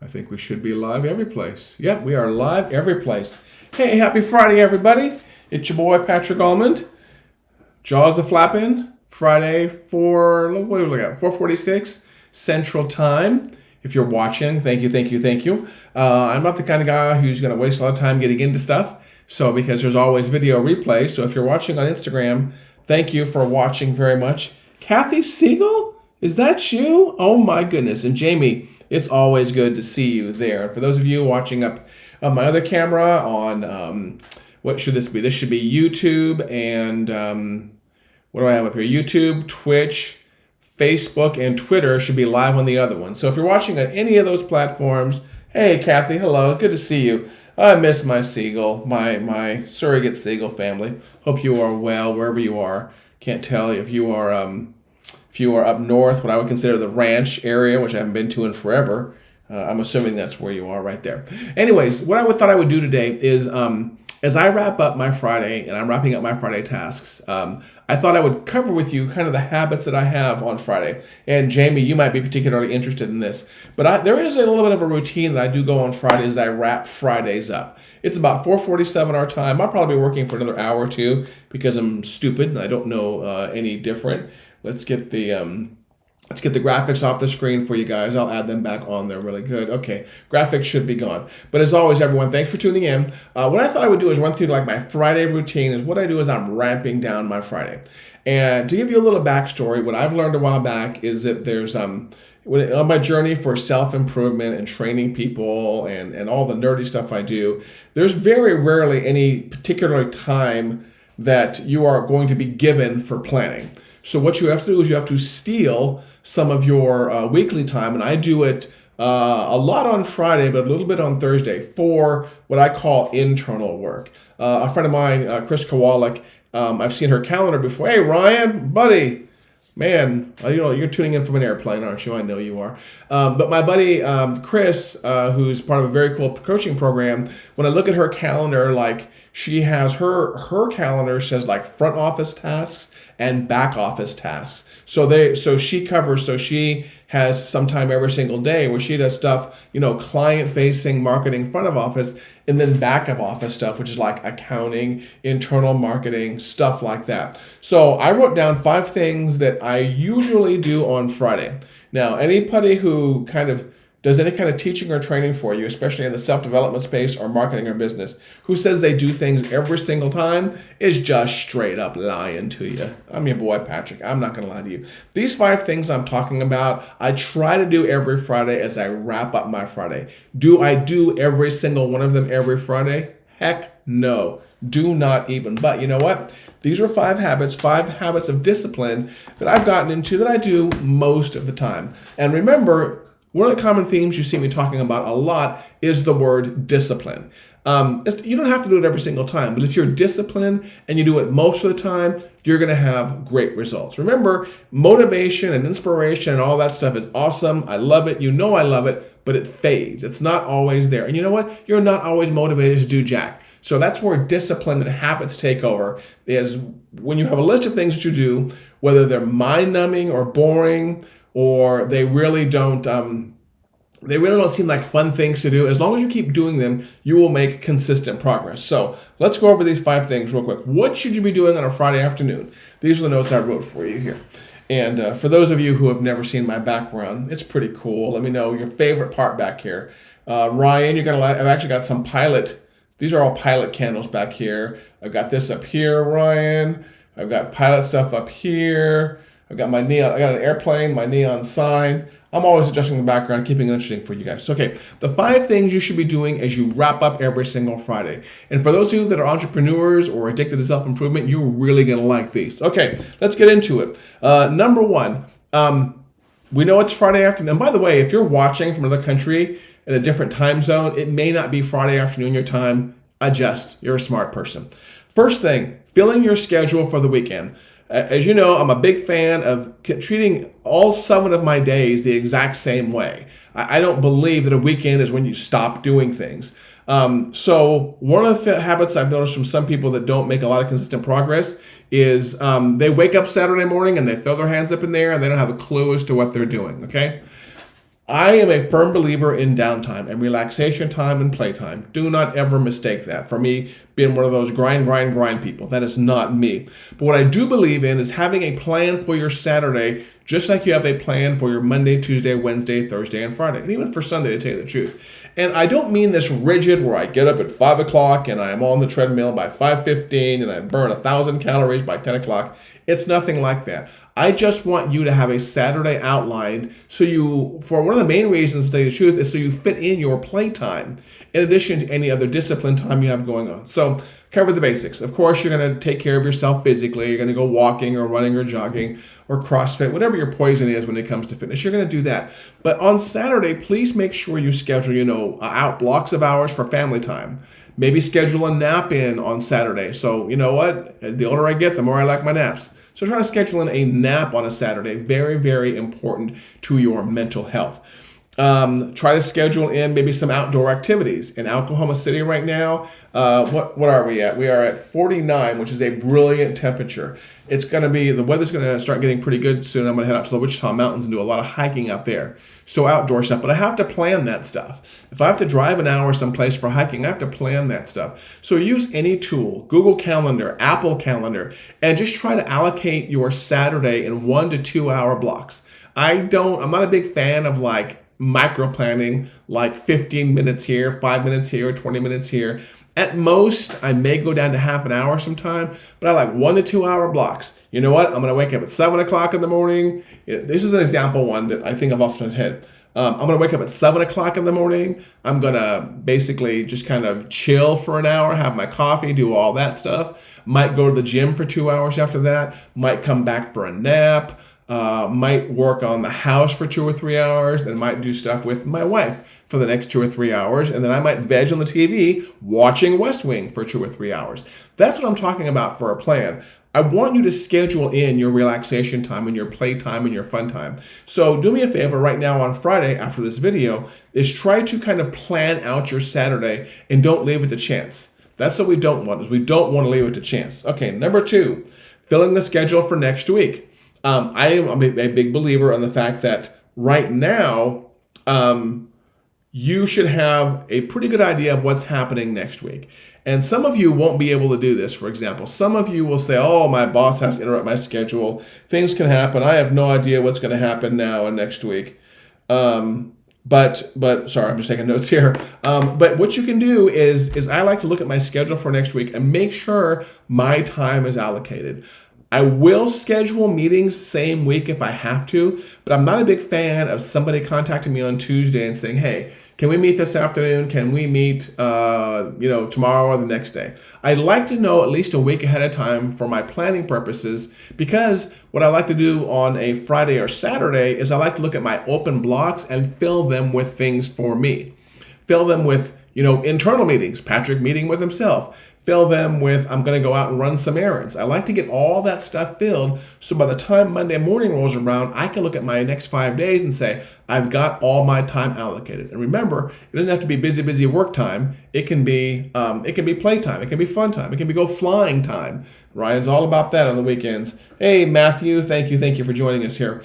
I think we should be live every place. Yep, we are live every place. Hey, happy Friday, everybody. It's your boy, Patrick Almond. Jaws are flapping. Friday what do we look at? 4:46 Central Time. If you're watching, thank you. I'm not the kind of guy who's going to waste a lot of time getting into stuff. So, because there's always video replay. So, if you're watching on Instagram, thank you for watching very much. Kathy Siegel? Is that you? Oh my goodness. And Jamie, it's always good to see you there. And for those of you watching up on my other camera on, what should this be? This should be YouTube and what do I have up here? YouTube, Twitch, Facebook, and Twitter should be live on the other one. So if you're watching on any of those platforms, hey Kathy, hello, good to see you. I miss my seagull, my surrogate seagull family. Hope you are well wherever you are. Can't tell if you are up north, what I would consider the ranch area, which I haven't been to in forever. I'm assuming that's where you are right there. Anyways, what I thought I would do today is, as I wrap up my Friday, and I'm wrapping up my Friday tasks, I thought I would cover with you kind of the habits that I have on Friday. And Jamie, you might be particularly interested in this. But there is a little bit of a routine that I do go on Fridays that I wrap Fridays up. It's about 4:47 our time. I'll probably be working for another hour or two because I'm stupid and I don't know any different. Let's get the graphics off the screen for you guys. I'll add them back on there really good. Okay, graphics should be gone. But as always, everyone, thanks for tuning in. What I thought I would do is run through like my Friday routine. Is what I do is I'm ramping down my Friday. And to give you a little backstory, what I've learned a while back is that there's on my journey for self-improvement and training people and all the nerdy stuff I do, there's very rarely any particular time that you are going to be given for planning. So what you have to do is you have to steal some of your weekly time, and I do it a lot on Friday, but a little bit on Thursday for what I call internal work. A friend of mine, Chris Kowalik, I've seen her calendar before. Hey, Ryan, buddy. Man, you're tuning in from an airplane, aren't you? I know you are. But my buddy, Chris, who's part of a very cool coaching program, when I look at her calendar, like she has her calendar says like front office tasks and back office tasks. So she has some time every single day where she does stuff, client facing, marketing, front of office, and then back of office stuff, which is like accounting, internal marketing, stuff like that. So I wrote down 5 things that I usually do on Friday. Now, anybody who kind of does any kind of teaching or training for you, especially in the self-development space or marketing or business, who says they do things every single time is just straight up lying to you. I'm your boy, Patrick. I'm not going to lie to you. These 5 things I'm talking about, I try to do every Friday as I wrap up my Friday. Do I do every single one of them every Friday? Heck no. Do not even. But you know what? These are 5 habits of discipline that I've gotten into that I do most of the time. And remember, one of the common themes you see me talking about a lot is the word discipline. You don't have to do it every single time, but if you're disciplined and you do it most of the time, you're going to have great results. Remember, motivation and inspiration and all that stuff is awesome. I love it. I love it, but it fades. It's not always there. And you know what? You're not always motivated to do jack. So that's where discipline and habits take over, is when you have a list of things that you do, whether they're mind-numbing or boring, or they really don't seem like fun things to do. As long as you keep doing them, you will make consistent progress. So let's go over these 5 things real quick. What should you be doing on a Friday afternoon? These are the notes I wrote for you here. And for those of you who have never seen my background, it's pretty cool. Let me know your favorite part back here. Ryan, I've actually got some these are all pilot candles back here. I've got this up here, Ryan. I've got pilot stuff up here. I've got my neon, I got an airplane, my neon sign. I'm always adjusting the background, keeping it interesting for you guys. So, okay, the 5 things you should be doing as you wrap up every single Friday. And for those of you that are entrepreneurs or addicted to self-improvement, you're really going to like these. Okay, let's get into it. Number 1, we know it's Friday afternoon. And by the way, if you're watching from another country in a different time zone, it may not be Friday afternoon your time. Adjust. You're a smart person. First thing, filling your schedule for the weekend. As you know, I'm a big fan of treating all 7 of my days the exact same way. I don't believe that a weekend is when you stop doing things. So one of the habits I've noticed from some people that don't make a lot of consistent progress is they wake up Saturday morning and they throw their hands up in the air and they don't have a clue as to what they're doing, okay? I am a firm believer in downtime and relaxation time and playtime. Do not ever mistake that. For me, being one of those grind people, that is not me. But what I do believe in is having a plan for your Saturday, just like you have a plan for your Monday, Tuesday, Wednesday, Thursday, and Friday, and even for Sunday, to tell you the truth. And I don't mean this rigid where I get up at 5 o'clock and I'm on the treadmill by 5:15 and I burn 1,000 calories by 10 o'clock. It's nothing like that. I just want you to have a Saturday outlined so you, for one of the main reasons, to tell you the truth, is so you fit in your playtime in addition to any other discipline time you have going on. So cover the basics. Of course, you're going to take care of yourself physically. You're going to go walking or running or jogging or CrossFit, whatever your poison is when it comes to fitness. You're going to do that. But on Saturday, please make sure you schedule, out blocks of hours for family time. Maybe schedule a nap in on Saturday. So you know what? The older I get, the more I like my naps. So try to schedule in a nap on a Saturday. Very, very important to your mental health. Try to schedule in maybe some outdoor activities. In Oklahoma City right now, what are we at? We are at 49, which is a brilliant temperature. It's going to be, the weather's going to start getting pretty good soon. I'm going to head out to the Wichita Mountains and do a lot of hiking out there. So outdoor stuff, but I have to plan that stuff. If I have to drive an hour someplace for hiking, I have to plan that stuff. So use any tool, Google Calendar, Apple Calendar, and just try to allocate your Saturday in 1 to 2 hour blocks. I'm not a big fan of like micro planning, like 15 minutes here, 5 minutes here, 20 minutes here. At most, I may go down to half an hour sometime, but I like 1 to 2 hour blocks. You know what? I'm going to wake up at 7 o'clock in the morning. This is an example one that I think I've often hit. I'm going to wake up at 7 o'clock in the morning. I'm going to basically just kind of chill for an hour, have my coffee, do all that stuff. Might go to the gym for 2 hours after that. Might come back for a nap. Might work on the house for 2 or 3 hours. Then might do stuff with my wife for the next 2 or 3 hours. And then I might veg on the TV watching West Wing for 2 or 3 hours. That's what I'm talking about for a plan. I want you to schedule in your relaxation time and your play time and your fun time. So do me a favor right now on Friday after this video is try to kind of plan out your Saturday and don't leave it to chance. That's what we don't want, is we don't want to leave it to chance. Okay, number 2, filling the schedule for next week. I am a big believer in the fact that right now, you should have a pretty good idea of what's happening next week. And some of you won't be able to do this, for example. Some of you will say, oh, my boss has to interrupt my schedule. Things can happen. I have no idea what's going to happen now and next week. But sorry, I'm just taking notes here. But what you can do is I like to look at my schedule for next week and make sure my time is allocated. I will schedule meetings same week if I have to, but I'm not a big fan of somebody contacting me on Tuesday and saying, hey, can we meet this afternoon? Can we meet tomorrow or the next day? I like to know at least a week ahead of time for my planning purposes, because what I like to do on a Friday or Saturday is I like to look at my open blocks and fill them with things for me. Fill them with internal meetings, Patrick meeting with himself. Fill them with, I'm going to go out and run some errands. I like to get all that stuff filled so by the time Monday morning rolls around, I can look at my next 5 days and say, I've got all my time allocated. And remember, it doesn't have to be busy work time. It can be play time. It can be fun time. It can be go flying time. Ryan's all about that on the weekends. Hey, Matthew, thank you for joining us here.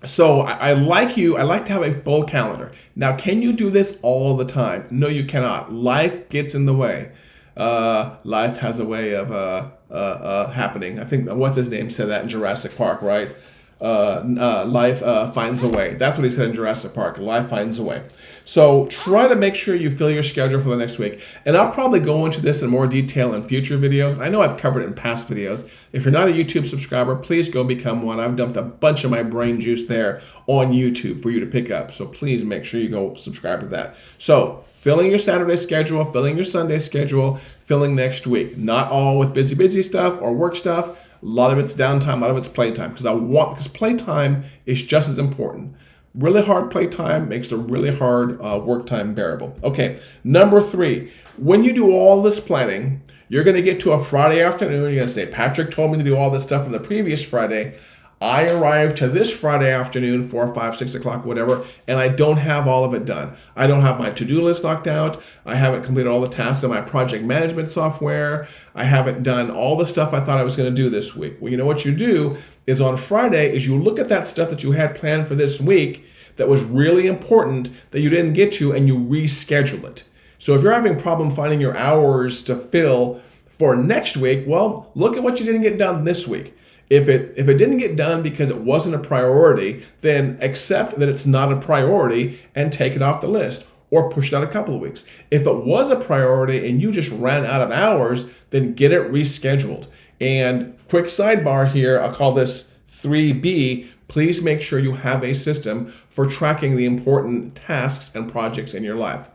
So I like to have a full calendar. Now, can you do this all the time? No, you cannot. Life gets in the way. Life has a way of happening. I think, what's his name said that in Jurassic Park, right? Life finds a way. That's what he said in Jurassic Park. Life finds a way. So try to make sure you fill your schedule for the next week. And I'll probably go into this in more detail in future videos. I know I've covered it in past videos. If you're not a YouTube subscriber, please go become one. I've dumped a bunch of my brain juice there on YouTube for you to pick up. So please make sure you go subscribe to that. So filling your Saturday schedule, filling your Sunday schedule, filling next week. Not all with busy stuff or work stuff. A lot of it's downtime, a lot of it's playtime, because playtime is just as important. Really hard playtime makes the really hard work time bearable. Okay, number 3, when you do all this planning, you're going to get to a Friday afternoon. You're going to say, Patrick told me to do all this stuff on the previous Friday. I arrived to this Friday afternoon, 4, 5, 6 o'clock, whatever, and I don't have all of it done. I don't have my to-do list knocked out. I haven't completed all the tasks in my project management software. I haven't done all the stuff I thought I was going to do this week. Well, you know what you do is on Friday is you look at that stuff that you had planned for this week that was really important that you didn't get to, and you reschedule it. So if you're having a problem finding your hours to fill for next week, well, look at what you didn't get done this week. If it didn't get done because it wasn't a priority, then accept that it's not a priority and take it off the list, or push it out a couple of weeks. If it was a priority and you just ran out of hours, then get it rescheduled. And quick sidebar here, I'll call this 3B. Please make sure you have a system for tracking the important tasks and projects in your life.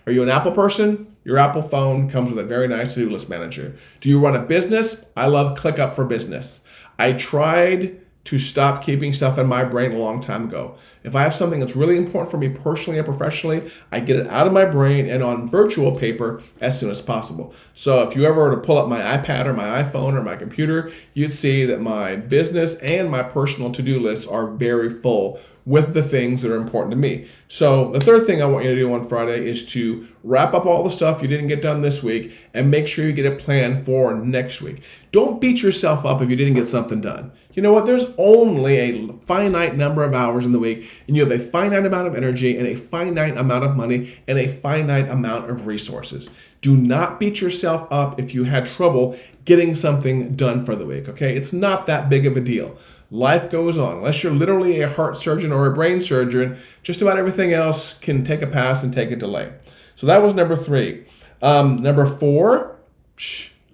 Are you an Apple person? Your Apple phone comes with a very nice to-do list manager. Do you run a business? I love ClickUp for Business. I tried to stop keeping stuff in my brain a long time ago. If I have something that's really important for me personally and professionally, I get it out of my brain and on virtual paper as soon as possible. So if you ever were to pull up my iPad or my iPhone or my computer, you'd see that my business and my personal to-do lists are very full with the things that are important to me. So the third thing I want you to do on Friday is to wrap up all the stuff you didn't get done this week and make sure you get a plan for next week. Don't beat yourself up if you didn't get something done. You know what? There's only a finite number of hours in the week, and you have a finite amount of energy and a finite amount of money and a finite amount of resources. Do not beat yourself up if you had trouble getting something done for the week, okay? It's not that big of a deal. Life goes on. Unless you're literally a heart surgeon or a brain surgeon, just about everything else can take a pass and take a delay. So that was number 3. Number 4,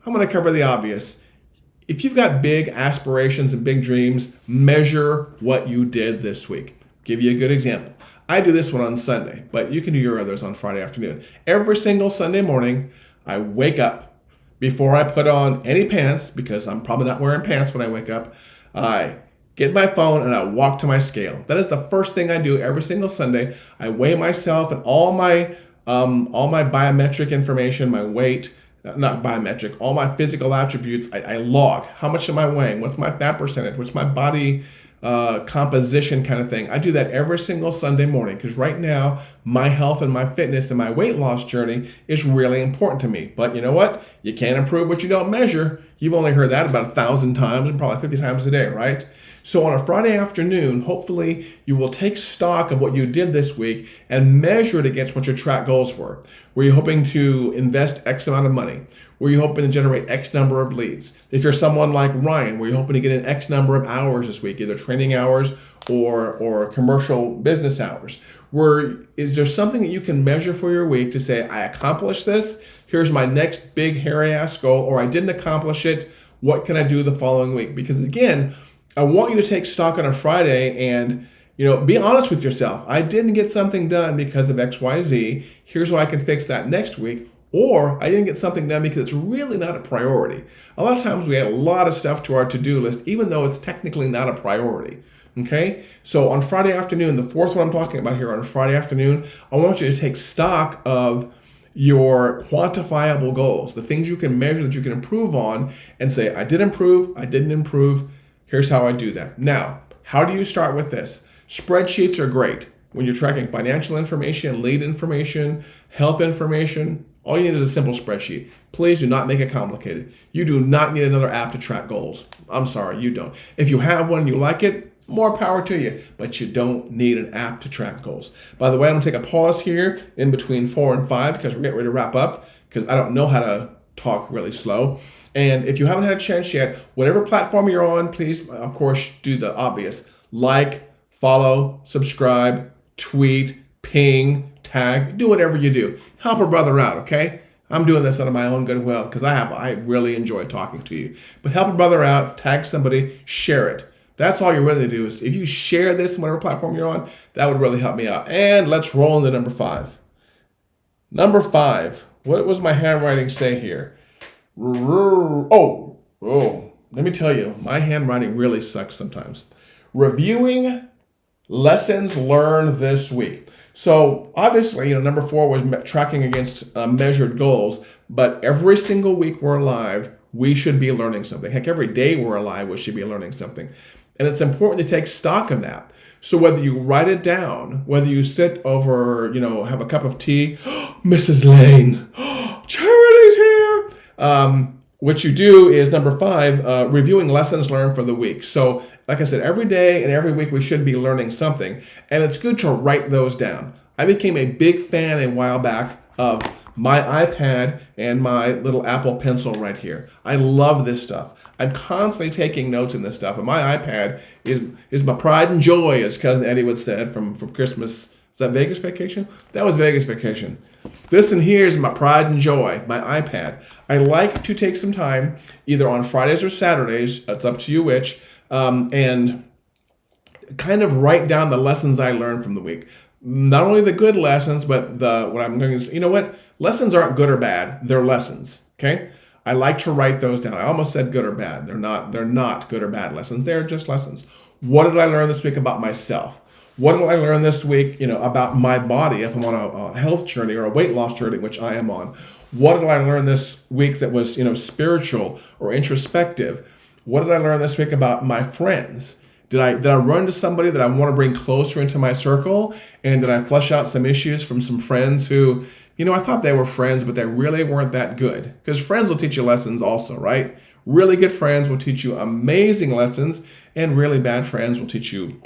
I'm going to cover the obvious. If you've got big aspirations and big dreams, measure what you did this week. Give you a good example. I do this one on Sunday, but you can do your others on Friday afternoon. Every single Sunday morning, I wake up. Before I put on any pants, because I'm probably not wearing pants when I wake up, I get my phone and I walk to my scale. That is the first thing I do every single Sunday. I weigh myself and all my biometric information, my weight, not biometric, all my physical attributes. I log. How much am I weighing? What's my fat percentage? What's my body composition kind of thing? I do that every single Sunday morning because right now my health and my fitness and my weight loss journey is really important to me. But you know what? You can't improve what you don't measure. You've only heard that about 1,000 times and probably 50 times a day, right? So on a Friday afternoon, hopefully you will take stock of what you did this week and measure it against what your track goals were. Were you hoping to invest X amount of money? Were you hoping to generate X number of leads? If you're someone like Ryan, were you hoping to get an X number of hours this week, either training hours or commercial business hours? Is there something that you can measure for your week to say, I accomplished this, here's my next big hairy ass goal, or I didn't accomplish it, what can I do the following week? Because again, I want you to take stock on a Friday and be honest with yourself. I didn't get something done because of X, Y, Z. Here's how I can fix that next week. Or I didn't get something done because it's really not a priority. A lot of times we add a lot of stuff to our to-do list, even though it's technically not a priority. Okay? So on Friday afternoon, the fourth one I'm talking about here on Friday afternoon, I want you to take stock of your quantifiable goals, the things you can measure that you can improve on, and say, I did improve, I didn't improve, here's how I do that. Now, how do you start with this? Spreadsheets are great. When you're tracking financial information, lead information, health information, all you need is a simple spreadsheet. Please do not make it complicated. You do not need another app to track goals. I'm sorry, you don't. If you have one and you like it, more power to you, but you don't need an app to track goals. By the way, I'm gonna take a pause here in between 4 and 5 because we're getting ready to wrap up because I don't know how to talk really slow. And if you haven't had a chance yet, whatever platform you're on, please, of course, do the obvious. Like, follow, subscribe, tweet, ping, tag, do whatever you do. Help a brother out, okay? I'm doing this out of my own goodwill because I really enjoy talking to you. But help a brother out, tag somebody, share it. That's all you really do is if you share this on whatever platform you're on, that would really help me out. And let's roll into number 5. Number 5, what was my handwriting say here? Oh, let me tell you, my handwriting really sucks sometimes. Reviewing lessons learned this week. So obviously, number 4 was tracking against measured goals, but every single week we're alive, we should be learning something. Heck, every day we're alive, we should be learning something. And it's important to take stock of that. So whether you write it down, whether you sit over, have a cup of tea, Mrs. Lane, Charity's here, what you do is number 5, reviewing lessons learned for the week. So, like I said, every day and every week we should be learning something, and it's good to write those down. I became a big fan a while back of my iPad and my little Apple Pencil right here. I love this stuff. I'm constantly taking notes in this stuff, and my iPad is my pride and joy, as Cousin Eddie would said from Christmas. Is that Vegas Vacation? That was Vegas Vacation. This in here is my pride and joy, my iPad. I like to take some time, either on Fridays or Saturdays, it's up to you which, and kind of write down the lessons I learned from the week. Not only the good lessons, but what I'm going to say, you know what? Lessons aren't good or bad. They're lessons, okay? I like to write those down. I almost said good or bad. They're not good or bad lessons. They're just lessons. What did I learn this week about myself? What did I learn this week, about my body if I'm on a health journey or a weight loss journey, which I am on? What did I learn this week that was, spiritual or introspective? What did I learn this week about my friends? Did I run to somebody that I want to bring closer into my circle? And did I flesh out some issues from some friends who, I thought they were friends, but they really weren't that good? Because friends will teach you lessons also, right? Really good friends will teach you amazing lessons, and really bad friends will teach you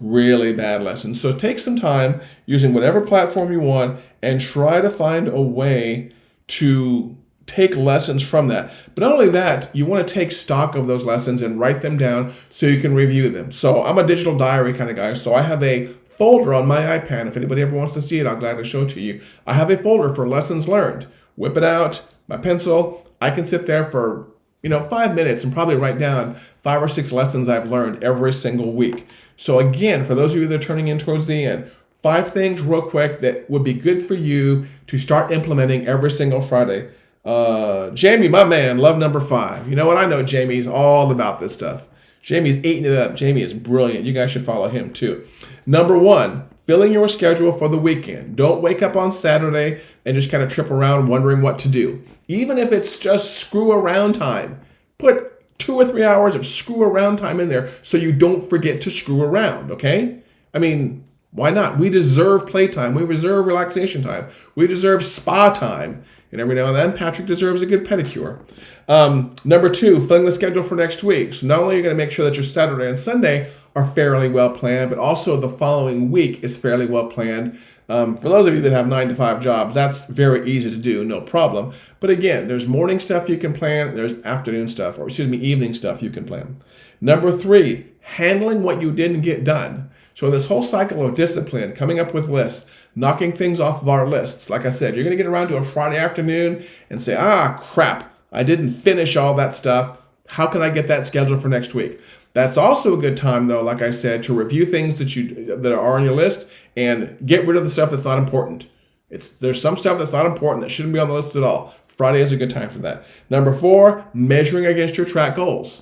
really bad lessons. So take some time using whatever platform you want and try to find a way to take lessons from that. But not only that, you want to take stock of those lessons and write them down so you can review them. So I'm a digital diary kind of guy. So I have a folder on my iPad. If anybody ever wants to see it, I'll gladly show it to you. I have a folder for lessons learned. Whip it out, my pencil. I can sit there for 5 minutes and probably write down 5 or 6 lessons I've learned every single week. So again, for those of you that are turning in towards the end, 5 things real quick that would be good for you to start implementing every single Friday. Jamie, my man, love number 5. You know what? I know Jamie's all about this stuff. Jamie's eating it up. Jamie is brilliant. You guys should follow him too. Number 1, filling your schedule for the weekend. Don't wake up on Saturday and just kind of trip around wondering what to do. Even if it's just screw around time, put 2 or 3 hours of screw around time in there so you don't forget to screw around, okay? I mean, why not? We deserve playtime. We deserve relaxation time. We deserve spa time. And every now and then, Patrick deserves a good pedicure. Number 2, filling the schedule for next week. So not only are you going to make sure that your Saturday and Sunday are fairly well planned, but also the following week is fairly well planned. For those of you that have 9-to-5 jobs, that's very easy to do, no problem. But again, there's morning stuff you can plan, there's afternoon stuff, evening stuff you can plan. Number 3, handling what you didn't get done. So this whole cycle of discipline, coming up with lists, knocking things off of our lists. Like I said, you're going to get around to a Friday afternoon and say, crap, I didn't finish all that stuff. How can I get that scheduled for next week? That's also a good time, though, like I said, to review things that are on your list and get rid of the stuff that's not important. There's some stuff that's not important that shouldn't be on the list at all. Friday is a good time for that. Number 4, measuring against your track goals.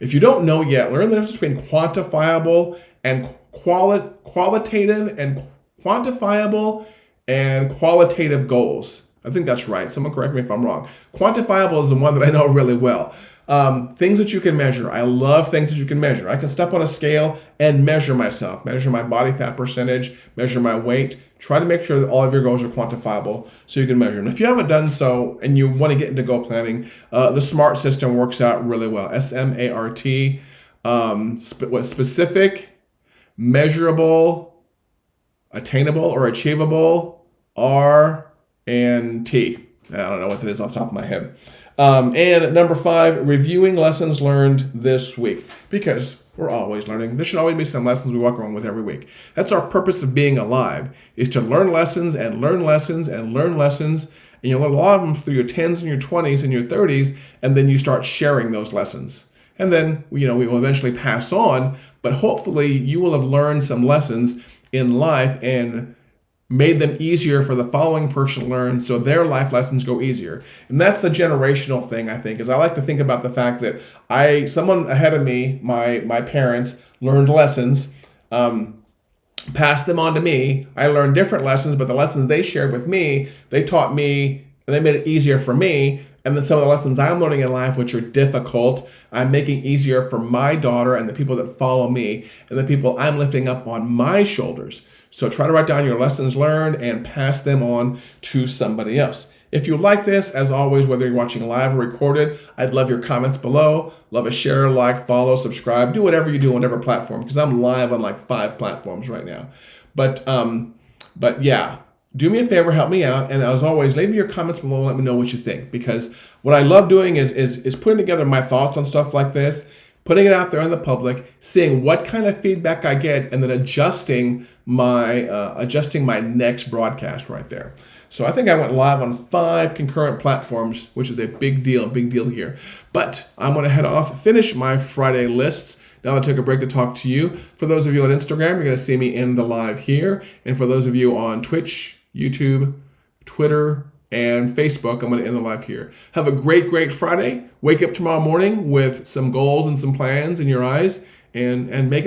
If you don't know yet, learn the difference between quantifiable and qualitative and quantifiable and qualitative goals. I think that's right. Someone correct me if I'm wrong. Quantifiable is the one that I know really well. Things that you can measure. I love things that you can measure. I can step on a scale and measure myself, measure my body fat percentage, measure my weight. Try to make sure that all of your goals are quantifiable so you can measure them. If you haven't done so and you want to get into goal planning, the SMART system works out really well. SMART, specific, measurable, attainable or achievable, R, and T. I don't know what that is off the top of my head. And number 5, reviewing lessons learned this week. Because we're always learning. There should always be some lessons we walk around with every week. That's our purpose of being alive, is to learn lessons and learn lessons and learn lessons. And you learn a lot of them through your 10s and your 20s and your 30s, and then you start sharing those lessons. And then, we will eventually pass on, but hopefully you will have learned some lessons in life and made them easier for the following person to learn, so their life lessons go easier. And that's the generational thing, I think, is I like to think about the fact that someone ahead of me, my parents, learned lessons, passed them on to me. I learned different lessons, but the lessons they shared with me, they taught me, and they made it easier for me. And then some of the lessons I'm learning in life, which are difficult, I'm making easier for my daughter and the people that follow me and the people I'm lifting up on my shoulders. So try to write down your lessons learned and pass them on to somebody else. If you like this, as always, whether you're watching live or recorded, I'd love your comments below. Love a share, like, follow, subscribe, do whatever you do on whatever platform, because I'm live on like 5 platforms right now. But yeah, do me a favor, help me out, and as always, leave me your comments below and let me know what you think, because what I love doing is putting together my thoughts on stuff like this, putting it out there in the public, seeing what kind of feedback I get, and then adjusting my next broadcast right there. So I think I went live on 5 concurrent platforms, which is a big deal here. But I'm going to head off, finish my Friday lists. Now I'll take a break to talk to you. For those of you on Instagram, you're going to see me in the live here. And for those of you on Twitch, YouTube, Twitter, and Facebook, I'm going to end the live here. Have a great Friday. Wake up tomorrow morning with some goals and some plans in your eyes and make it happen.